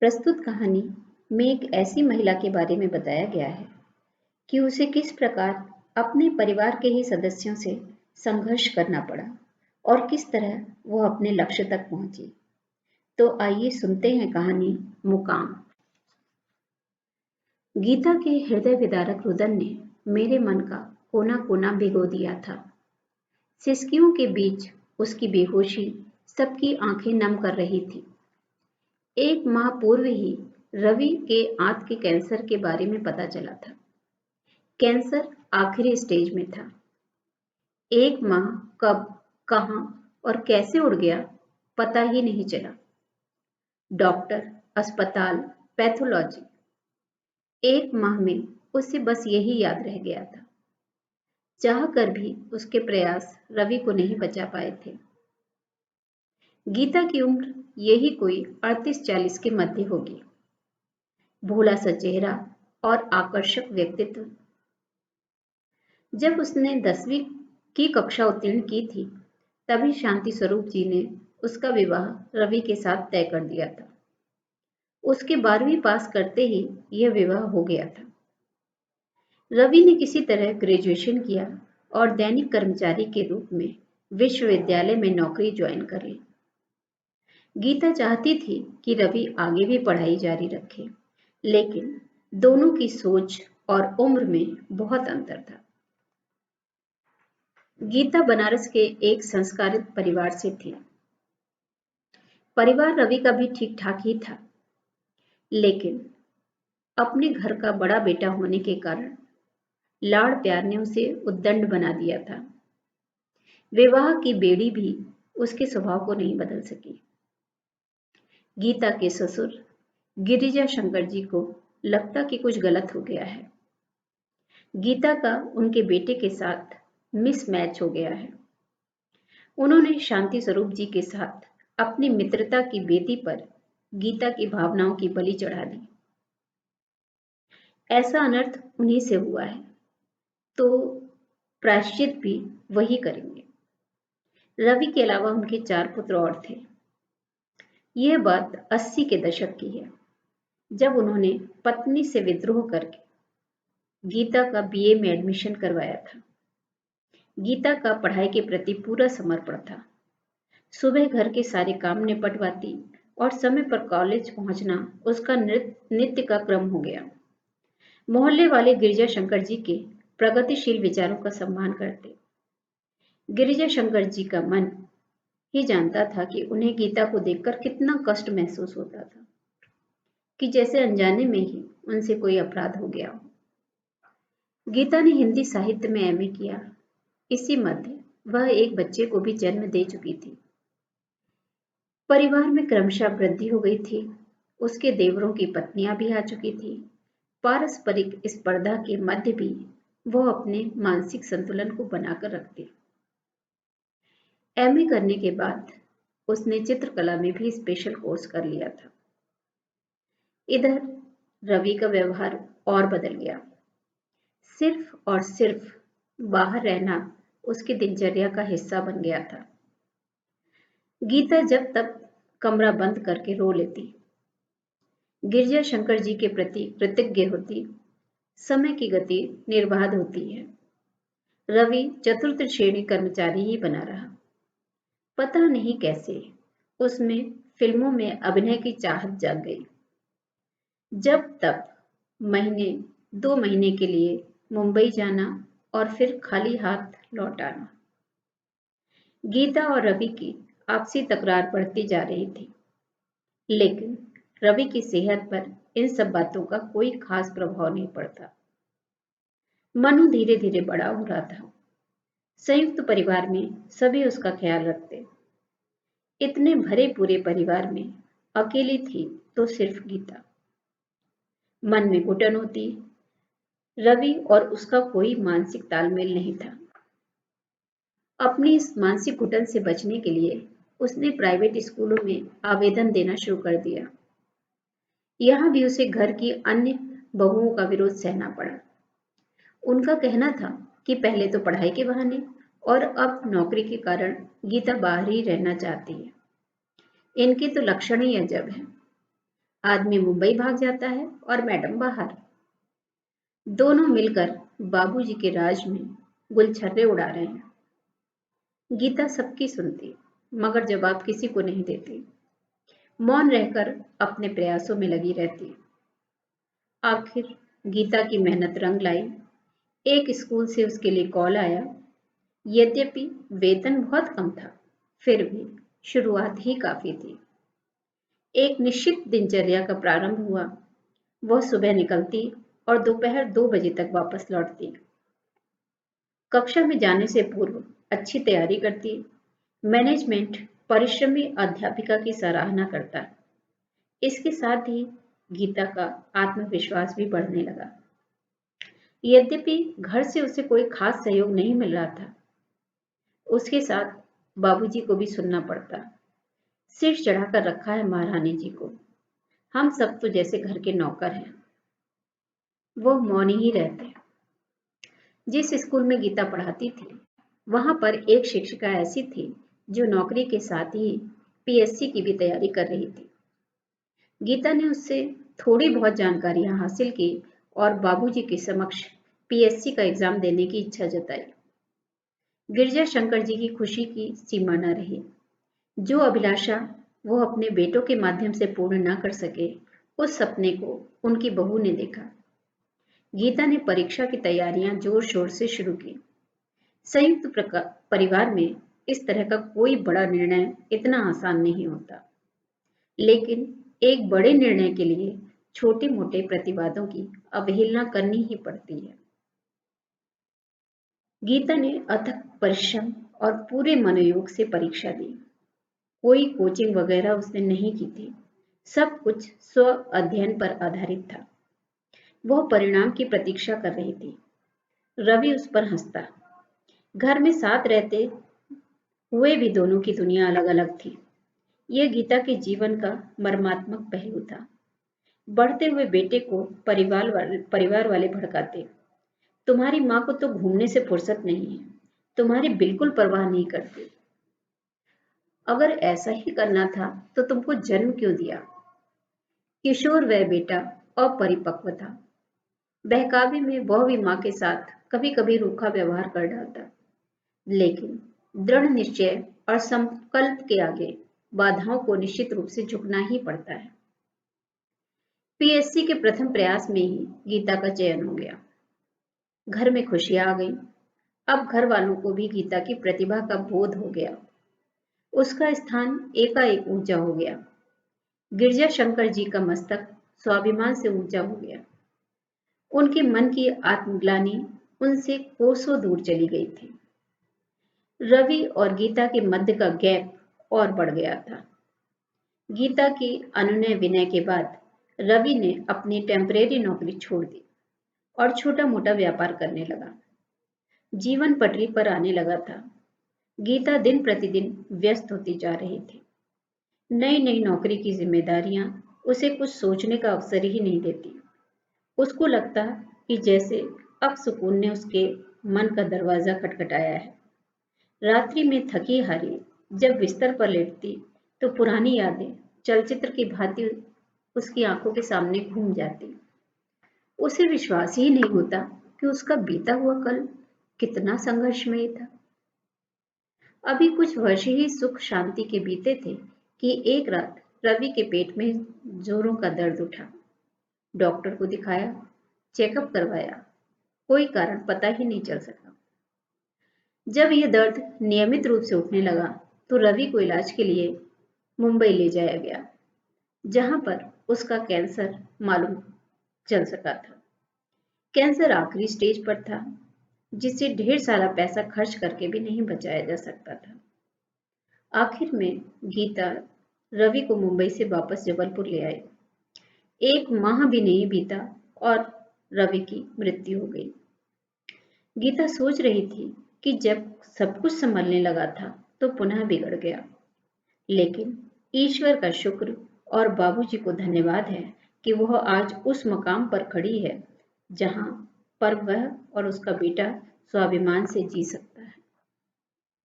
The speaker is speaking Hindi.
प्रस्तुत कहानी में एक ऐसी महिला के बारे में बताया गया है कि उसे किस प्रकार अपने परिवार के ही सदस्यों से संघर्ष करना पड़ा और किस तरह वो अपने लक्ष्य तक पहुंची। तो आइए सुनते हैं कहानी मुकाम। गीता के हृदय विदारक रुदन ने मेरे मन का कोना कोना भिगो दिया था। सिसकियों के बीच उसकी बेहोशी सबकी आंखें नम कर रही थी। एक माह पूर्व ही रवि के आंत के कैंसर के बारे में पता चला था। कैंसर आखिरी स्टेज में था। एक माह कब, कहां और कैसे उड़ गया पता ही नहीं चला। डॉक्टर, अस्पताल, पैथोलॉजी, एक माह में उसे बस यही याद रह गया था। चाह कर भी उसके प्रयास रवि को नहीं बचा पाए थे। गीता की उम्र यही कोई 38-40 के मध्य होगी। भोला सा चेहरा और आकर्षक व्यक्तित्व। जब उसने 10वीं की कक्षा उत्तीर्ण की थी तभी शांति स्वरूप जी ने उसका विवाह रवि के साथ तय कर दिया था। उसके 12वीं पास करते ही यह विवाह हो गया था। रवि ने किसी तरह ग्रेजुएशन किया और दैनिक कर्मचारी के रूप में विश्वविद्यालय में नौकरी ज्वाइन कर ली। गीता चाहती थी कि रवि आगे भी पढ़ाई जारी रखे, लेकिन दोनों की सोच और उम्र में बहुत अंतर था। गीता बनारस के एक संस्कारित परिवार से थी। परिवार रवि का भी ठीक ठाक ही था, लेकिन अपने घर का बड़ा बेटा होने के कारण लाड़ प्यार ने उसे उद्दंड बना दिया था। विवाह की बेड़ी भी उसके स्वभाव को नहीं बदल सकी। गीता के ससुर गिरिजा शंकर जी को लगता कि कुछ गलत हो गया है। गीता का उनके बेटे के साथ मिसमैच हो गया है। उन्होंने शांति स्वरूप जी के साथ अपनी मित्रता की बेदी पर गीता की भावनाओं की बलि चढ़ा दी। ऐसा अनर्थ उन्हीं से हुआ है, तो प्रायश्चित भी वही करेंगे। रवि के अलावा उनके 4 पुत्र और थे। यह बात 80 के दशक की है, जब उन्होंने पत्नी से विद्रोह करके गीता का बीए में एडमिशन करवाया था। गीता का पढ़ाई के प्रति पूरा समर्पण था। सुबह घर के सारे काम निपटवाती और समय पर कॉलेज पहुंचना उसका नित्य का क्रम हो गया। मोहल्ले वाले गिरिजा शंकर जी के प्रगतिशील विचारों का सम्मान करते। गिरिजा शंकर जी का मन ही जानता था कि उन्हें गीता को देखकर कितना कष्ट महसूस होता था, कि जैसे अनजाने में ही उनसे कोई अपराध हो गया हो। गीता ने हिंदी साहित्य में एमए किया। इसी मध्य वह एक बच्चे को भी जन्म दे चुकी थी। परिवार में क्रमशः वृद्धि हो गई थी। उसके देवरों की पत्नियां भी आ चुकी थी। पारस्परिक स्पर्धा के मध्य भी वह अपने मानसिक संतुलन को बनाकर रखती। एमए करने के बाद उसने चित्रकला में भी स्पेशल कोर्स कर लिया था। इधर रवि का व्यवहार और बदल गया। सिर्फ और सिर्फ बाहर रहना उसकी दिनचर्या का हिस्सा बन गया था। गीता जब तक कमरा बंद करके रो लेती, गिरजा शंकर जी के प्रति कृतज्ञ होती। समय की गति निर्बाध होती है। रवि चतुर्थ श्रेणी कर्मचारी ही बना रहा। पता नहीं कैसे उसमें फिल्मों में अभिनय की चाहत जाग गई। जब तक महीने 2 महीने के लिए मुंबई जाना और फिर खाली हाथ लौट आना। गीता और रवि की आपसी तकरार बढ़ती जा रही थी, लेकिन रवि की सेहत पर इन सब बातों का कोई खास प्रभाव नहीं पड़ता। मनु धीरे धीरे बड़ा हो रहा था। संयुक्त परिवार में सभी उसका ख्याल रखते। इतने भरे पूरे परिवार में अकेली थी तो सिर्फ गीता। मन में घुटन होती। रवि और उसका कोई मानसिक तालमेल नहीं था। अपनी इस मानसिक घुटन से बचने के लिए उसने प्राइवेट स्कूलों में आवेदन देना शुरू कर दिया। यहां भी उसे घर की अन्य बहुओं का विरोध सहना पड़ा। उनका कहना था कि पहले तो पढ़ाई के बहाने और अब नौकरी के कारण गीता बाहर ही रहना चाहती है। इनके तो लक्षण ही अजब है। आदमी मुंबई भाग जाता है और मैडम बाहर। दोनों मिलकर बाबूजी के राज में गुलछर्रे उड़ा रहे हैं। गीता सबकी सुनती, मगर जवाब किसी को नहीं देती। मौन रहकर अपने प्रयासों में लगी रहती। आखिर गीता की मेहनत रंग लाई। एक स्कूल से उसके लिए कॉल आया। यद्यपि वेतन बहुत कम था, फिर भी शुरुआत ही काफी थी। एक निश्चित दिनचर्या का प्रारंभ हुआ। वह सुबह निकलती और दोपहर 2 बजे तक वापस लौटती। कक्षा में जाने से पूर्व अच्छी तैयारी करती। मैनेजमेंट परिश्रमी अध्यापिका की सराहना करता। इसके साथ ही गीता का आत्मविश्वास भी बढ़ने लगा। यद्यपि घर से उसे कोई खास सहयोग नहीं मिल रहा था, उसके साथ बाबूजी को भी सुनना पड़ता। सिर चढ़ाकर रखा है महारानी जी को, हम सब तो जैसे घर के नौकर हैं। वो मौन ही रहते। जिस स्कूल में गीता पढ़ाती थी, वहां पर एक शिक्षिका ऐसी थी जो नौकरी के साथ ही पीएससी की भी तैयारी कर रही थी। गीता ने उससे थोड़ी बहुत जानकारियां हासिल की और बाबूजी के समक्ष पीएससी का एग्जाम देने की इच्छा जताई। गिरजा शंकर जी की खुशी की सीमा न रही। जो अभिलाषा वो अपने बेटों के माध्यम से पूर्ण न कर सके, उस सपने को उनकी बहू ने देखा। गीता ने परीक्षा की तैयारियां जोर शोर से शुरू की। संयुक्त परिवार में इस तरह का कोई बड़ा निर्णय इतना आसान नहीं होता, लेकिन एक बड़े निर्णय के लिए छोटे मोटे प्रतिवादों की अवहेलना करनी ही पड़ती है। गीता ने अथक परिश्रम और पूरे मनोयोग से परीक्षा दी। कोई कोचिंग वगैरह उसने नहीं की थी। सब कुछ स्व अध्ययन पर आधारित था। वह परिणाम की प्रतीक्षा कर रही थी। रवि उस पर हंसता। घर में साथ रहते हुए भी दोनों की दुनिया अलग अलग थी। यह गीता के जीवन का मर्मात्मक पहलू था। बढ़ते हुए बेटे को परिवार वाले भड़काते। तुम्हारी माँ को तो घूमने से फुर्सत नहीं है, तुम्हारी बिल्कुल परवाह नहीं करती। अगर ऐसा ही करना था तो तुमको जन्म क्यों दिया? किशोर वह बेटा अपरिपक्व था। बहकावे में वह भी माँ के साथ कभी कभी रूखा व्यवहार कर डालता, लेकिन दृढ़ निश्चय और संकल्प के आगे बाधाओं को निश्चित रूप से झुकना ही पड़ता है। पीएससी के प्रथम प्रयास में ही गीता का चयन हो गया। घर में खुशियां आ गई। अब घर वालों को भी गीता की प्रतिभा का बोध हो गया। उसका स्थान एकाएक ऊंचा हो गया। गिरजा शंकर जी का मस्तक स्वाभिमान से ऊंचा हो गया। उनके मन की आत्मग्लानि उनसे कोसों दूर चली गई थी। रवि और गीता के मध्य का गैप और बढ़ गया था। गीता की अनुनय विनय के बाद रवि ने अपनी टेम्परेरी नौकरी छोड़ दी और छोटा मोटा व्यापार करने लगा। जीवन पटरी पर आने लगा था। गीता दिन प्रतिदिन व्यस्त होती जा रही थी। नई नई नौकरी की जिम्मेदारियां उसे कुछ सोचने का अवसर ही नहीं देती। उसको लगता कि जैसे अब सुकून ने उसके मन का दरवाजा खटखटाया है। रात्रि में थकी हारी जब बिस्तर पर लेटती तो पुरानी यादें चलचित्र की भांति उसकी आंखों के सामने घूम जाती। उसे विश्वास ही नहीं होता कि उसका बीता हुआ कल कितना संघर्षमय था। अभी कुछ वर्ष ही सुख शांति के बीते थे कि एक रात रवि के पेट में जोरों का दर्द उठा। डॉक्टर को दिखाया, चेकअप करवाया, कोई कारण पता ही नहीं चल सका। जब यह दर्द नियमित रूप से उठने लगा तो रवि को इलाज के लिए मुंबई ले जाया गया, जहां पर उसका कैंसर मालूम चल सका था। कैंसर आखिरी स्टेज पर था, जिसे ढेर सारा पैसा खर्च करके भी नहीं बचाया जा सकता था। आखिर में गीता रवि को मुंबई से वापस जबलपुर ले आई। 1 माह भी नहीं बीता और रवि की मृत्यु हो गई। गीता सोच रही थी कि जब सब कुछ संभलने लगा था तो पुनः बिगड़ गया, लेकिन ईश्वर का शुक्र और बाबूजी को धन्यवाद है कि वह आज उस मकाम पर खड़ी है जहां पर वह और उसका बेटा स्वाभिमान से जी सकते।